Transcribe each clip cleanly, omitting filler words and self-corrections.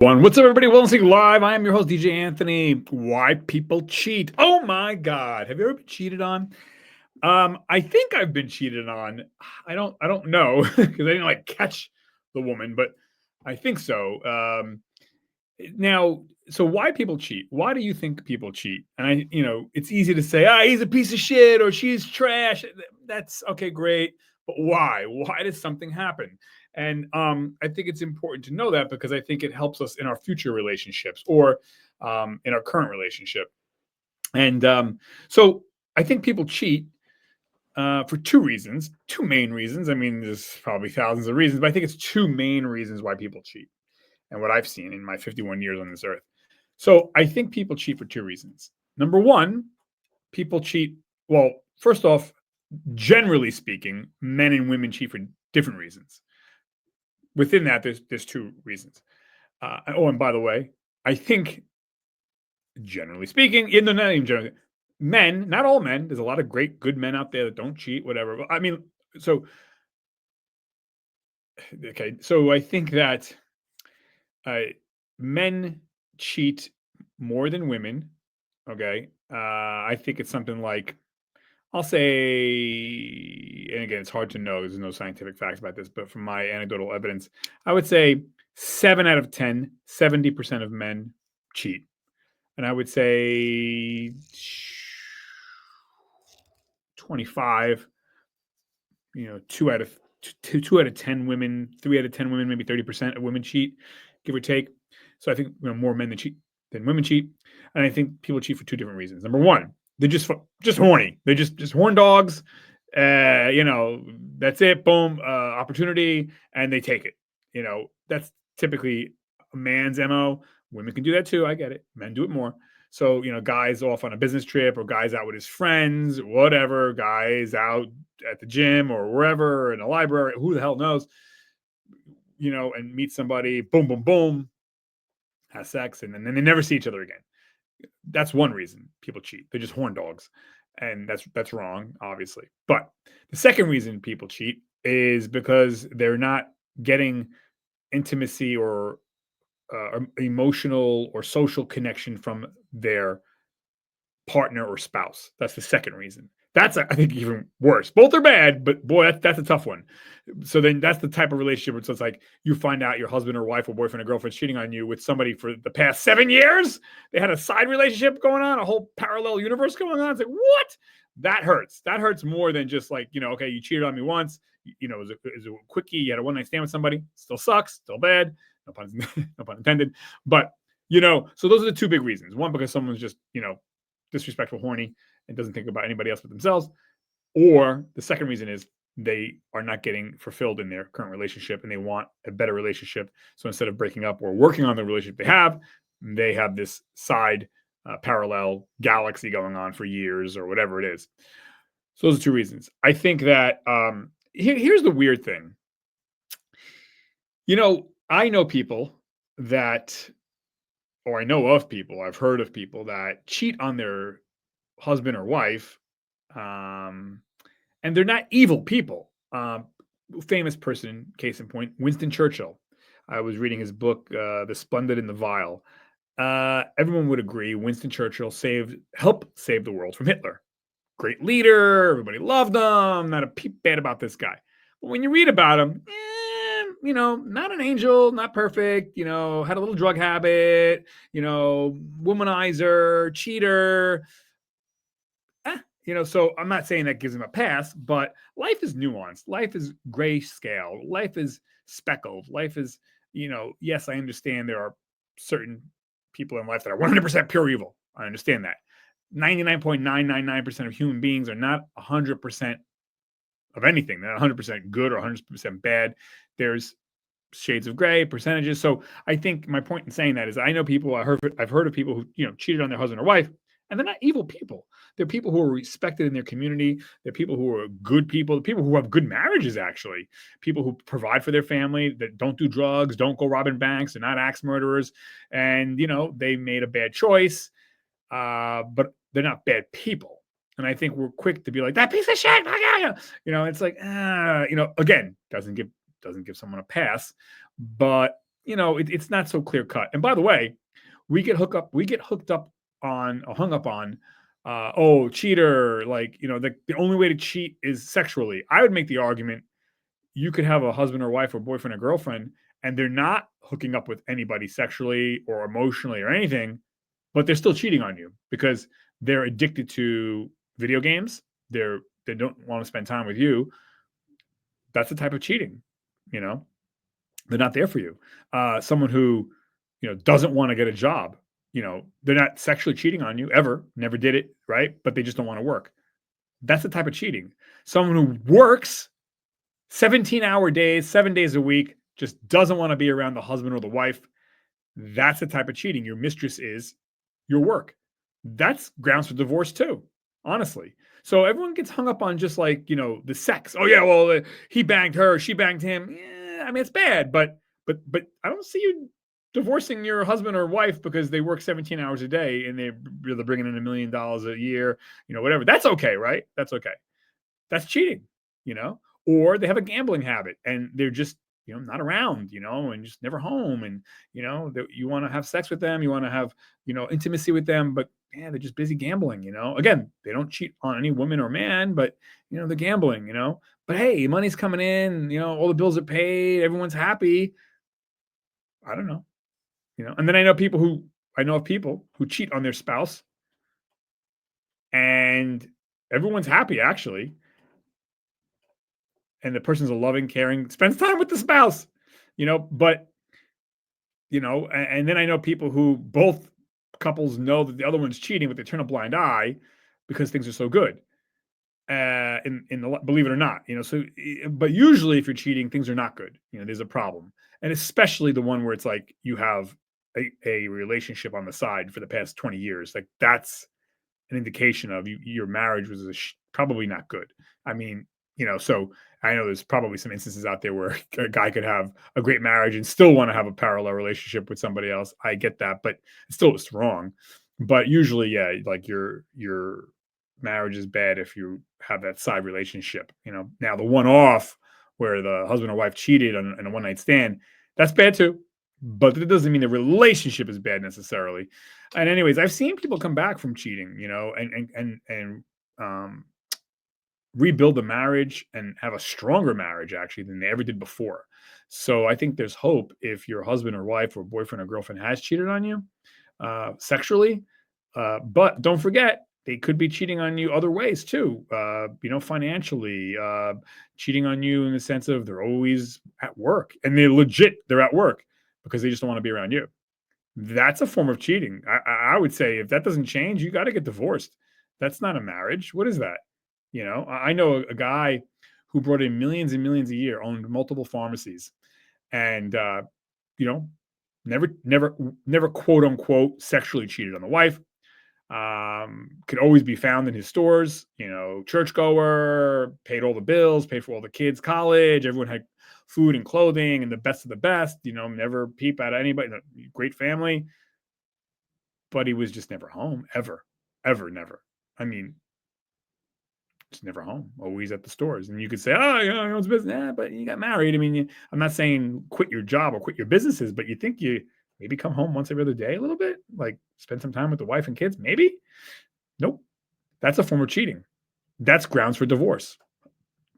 What's up, everybody? Well, Sync Live. I am your host, DJ Anthony. Why people cheat? Oh my God! Have you ever been cheated on? I think I've been cheated on. I don't know because I didn't like catch the woman, but I think so. Now, so why people cheat? Why do you think people cheat? And it's easy to say, he's a piece of shit or she's trash. That's okay, great. But why? Why does something happen? And I think it's important to know that because I think it helps us in our future relationships or in our current relationship. And so I think people cheat for two reasons, two main reasons. I mean, there's probably thousands of reasons, but I think it's two main reasons why people cheat and what I've seen in my 51 years on this earth. So I think people cheat for two reasons. Number one, people cheat. Well, first off, generally speaking, men and women cheat for different reasons. Within that, there's two reasons. And by the way, I think generally speaking, in the name generally, men, not all men. There's a lot of great, good men out there that don't cheat, whatever. But I mean, so okay, so I think that uh, men cheat more than women. Okay. I think it's something like, I'll say, and again, it's hard to know. There's no scientific facts about this, but from my anecdotal evidence, I would say 7 out of 10, 70% of men cheat. And I would say 25, 2 out of 10 women, 3 out of 10 women, maybe 30% of women cheat, give or take. So I think more men than women cheat, and I think people cheat for two different reasons. Number one, they're just horny. They're just horn dogs. That's it. Boom, opportunity, and they take it. That's typically a man's mo. Women can do that too. I get it. Men do it more. So, guys off on a business trip or guys out with his friends, whatever, guys out at the gym or wherever in a library, who the hell knows, and meet somebody, boom, boom, boom, has sex, and then they never see each other again. That's one reason people cheat. They're just horn dogs. And that's wrong, obviously. But the second reason people cheat is because they're not getting intimacy or emotional or social connection from their partner or spouse. That's the second reason. That's, I think, even worse. Both are bad, but boy, that's a tough one. So then that's the type of relationship where it's like you find out your husband or wife or boyfriend or girlfriend's cheating on you with somebody for the past 7 years. They had a side relationship going on, a whole parallel universe going on. It's like, what? That hurts. That hurts more than just like, okay, you cheated on me once. It was a quickie. You had a one night stand with somebody. Still sucks. Still bad. No pun, no pun intended. But, so those are the two big reasons. One, because someone's just, disrespectful, horny, and doesn't think about anybody else but themselves. Or the second reason is they are not getting fulfilled in their current relationship and they want a better relationship. So instead of breaking up or working on the relationship they have this side parallel galaxy going on for years or whatever it is. So those are two reasons. I think that here's the weird thing. I know people that, or I know of people, I've heard of people that cheat on their husband or wife, and they're not evil people. Famous person, case in point, Winston Churchill. I was reading his book, The Splendid and the Vile. Everyone would agree Winston Churchill helped save the world from Hitler. Great leader, everybody loved him, not a peep bad about this guy. But when you read about him, not an angel, not perfect, had a little drug habit, womanizer, cheater. So I'm not saying that gives him a pass, but life is nuanced. Life is grayscale. Life is speckled. Life is, yes, I understand there are certain people in life that are 100% pure evil. I understand that. 99.999% of human beings are not 100% of anything. They're 100% good or 100% bad. There's shades of gray, percentages. So I think my point in saying that is I know people, I've heard of people who, cheated on their husband or wife, and they're not evil people. They're people who are respected in their community. They're people who are good people, people who have good marriages, actually, people who provide for their family, that don't do drugs, don't go robbing banks, they're not axe murderers. And, they made a bad choice, but they're not bad people. And I think we're quick to be like, that piece of shit. It's like, again, doesn't give someone a pass. But it's not so clear cut. And by the way, we get hooked up on or hung up on oh, cheater, like, the only way to cheat is sexually. I would make the argument you could have a husband or wife or boyfriend or girlfriend and they're not hooking up with anybody sexually or emotionally or anything, but they're still cheating on you because they're addicted to video games. They don't want to spend time with you. That's the type of cheating, you know. They're not there for you. Someone who, doesn't want to get a job, they're not sexually cheating on you ever, never did it, right? But they just don't want to work. That's the type of cheating. Someone who works 17-hour days, 7 days a week, just doesn't want to be around the husband or the wife. That's the type of cheating. Your mistress is your work. That's grounds for divorce too, honestly. So everyone gets hung up on just like, the sex. Oh yeah, well, he banged her, she banged him. Yeah, I mean, it's bad, but I don't see you divorcing your husband or wife because they work 17 hours a day and they're bringing in $1 million a year, whatever. That's okay, right? That's okay. That's cheating, or they have a gambling habit and they're just, not around, and just never home. And, you want to have sex with them, you want to have, intimacy with them, but yeah, they're just busy gambling, Again, they don't cheat on any woman or man, but, they're gambling, But hey, money's coming in, all the bills are paid, everyone's happy. I don't know, And then I know of people who cheat on their spouse and everyone's happy actually, and the person's a loving, caring, spends time with the spouse, but and then I know people who both couples know that the other one's cheating, but they turn a blind eye because things are so good. In the believe it or not, so but usually if you're cheating, things are not good. There's a problem, and especially the one where it's like you have a relationship on the side for the past 20 years, like that's an indication of your marriage was probably not good. I mean, so I know there's probably some instances out there where a guy could have a great marriage and still want to have a parallel relationship with somebody else. I get that, but still it's wrong. But usually, yeah, like your marriage is bad if you have that side relationship. Now the one off where the husband or wife cheated on a one night stand, that's bad too. But it doesn't mean the relationship is bad necessarily. And anyways, I've seen people come back from cheating, and um, rebuild the marriage and have a stronger marriage actually than they ever did before. So I think there's hope if your husband or wife or boyfriend or girlfriend has cheated on you sexually. But don't forget, they could be cheating on you other ways too. Financially, cheating on you in the sense of they're always at work and they're at work because they just don't want to be around you. That's a form of cheating. I would say if that doesn't change, you got to get divorced. That's not a marriage. What is that? I know a guy who brought in millions and millions a year, owned multiple pharmacies, and you know, never quote unquote sexually cheated on the wife. Could always be found in his stores, churchgoer, paid all the bills, paid for all the kids' college. Everyone had food and clothing and the best of the best, never peep at anybody, great family, but he was just never home ever, ever, never. I mean, just never home, always at the stores. And you could say, oh, it's business. Yeah, but you got married. I mean, I'm not saying quit your job or quit your businesses, but you think you maybe come home once every other day a little bit, like spend some time with the wife and kids, maybe? Nope. That's a form of cheating. That's grounds for divorce.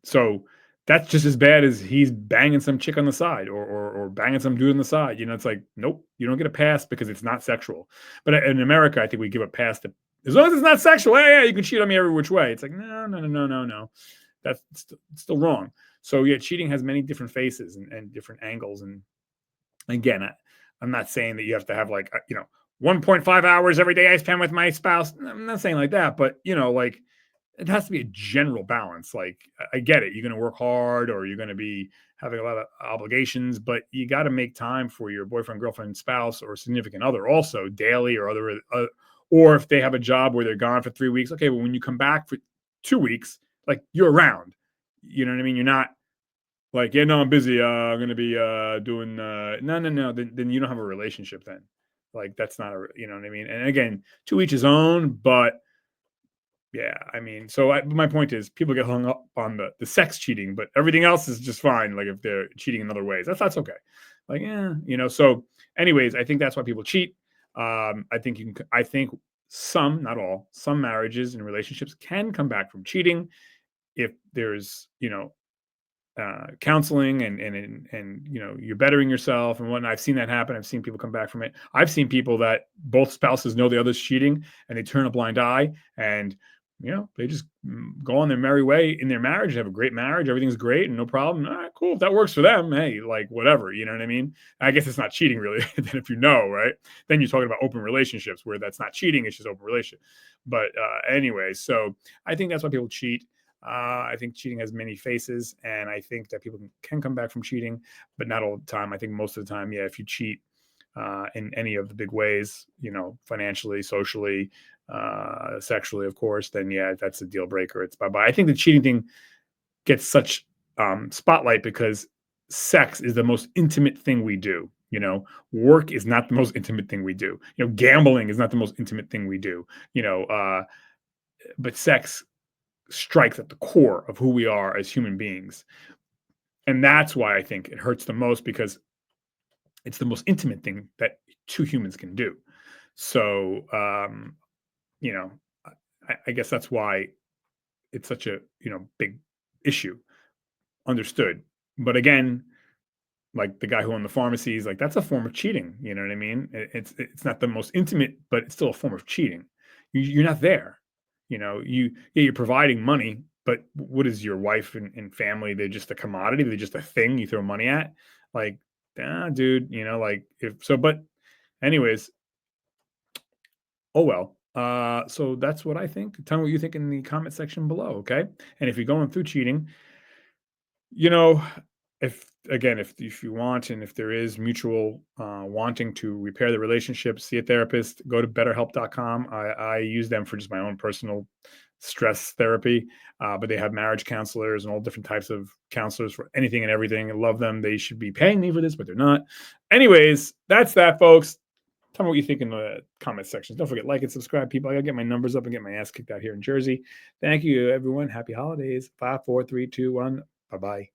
So that's just as bad as he's banging some chick on the side or banging some dude on the side. It's like, nope, you don't get a pass because it's not sexual. But in America, I think we give a pass to, as long as it's not sexual, yeah, you can cheat on me every which way. It's like, no, no, no, no, no, no. That's still wrong. So yeah, cheating has many different faces and different angles. And again, I'm not saying that you have to have like, 1.5 hours every day I spend with my spouse. I'm not saying like that, but like, it has to be a general balance. Like, I get it. You're going to work hard or you're going to be having a lot of obligations, but you got to make time for your boyfriend, girlfriend, spouse, or significant other also daily or other, or if they have a job where they're gone for 3 weeks. Okay. Well, when you come back for 2 weeks, like you're around, you know what I mean? You're not like, yeah, no, I'm busy. I'm going to be doing, no. Then you don't have a relationship then. Like that's not a, you know what I mean? And again, to each his own, but Yeah, I mean, so my point is, people get hung up on the sex cheating, but everything else is just fine. Like if they're cheating in other ways, that's okay. Like, yeah, So, anyways, I think that's why people cheat. I think you can. I think some, not all, some marriages and relationships can come back from cheating if there's counseling and you're bettering yourself and whatnot. I've seen that happen. I've seen people come back from it. I've seen people that both spouses know the other's cheating and they turn a blind eye and they just go on their merry way in their marriage, have a great marriage, everything's great and no problem. All right, cool. If that works for them, hey, like whatever, you know what I mean? I guess it's not cheating really. Then if right? Then you're talking about open relationships where that's not cheating, it's just open relationship. But anyway, so I think that's why people cheat. I think cheating has many faces, and I think that people can come back from cheating, but not all the time. I think most of the time, yeah, if you cheat in any of the big ways, financially, socially, sexually, of course, then yeah, that's a deal breaker. It's bye bye. I think the cheating thing gets such spotlight because sex is the most intimate thing we do. Work is not the most intimate thing we do. Gambling is not the most intimate thing we do. But sex strikes at the core of who we are as human beings. And that's why I think it hurts the most because it's the most intimate thing that two humans can do. So, you know, I guess that's why it's such a, big issue. Understood. But again, like the guy who owned the pharmacies, like that's a form of cheating. You know what I mean? It's not the most intimate, but it's still a form of cheating. You're not there. You're providing money, but what is your wife and family? They're just a commodity. They're just a thing you throw money at. Like, dude, like if so. But anyways, oh well. So that's what I think. Tell me what you think in the comment section below. Okay, and if you're going through cheating, you know, if you want and if there is mutual wanting to repair the relationship, see a therapist, go to betterhelp.com. I use them for just my own personal stress therapy, but they have marriage counselors and all different types of counselors for anything and everything. I love them. They should be paying me for this, but they're not. Anyways, that's that, folks. Tell me what you think in the comment sections. Don't forget, like and subscribe, people. I gotta get my numbers up and get my ass kicked out here in Jersey. Thank you, everyone. Happy holidays. 5, 4, 3, 2, 1. Bye bye.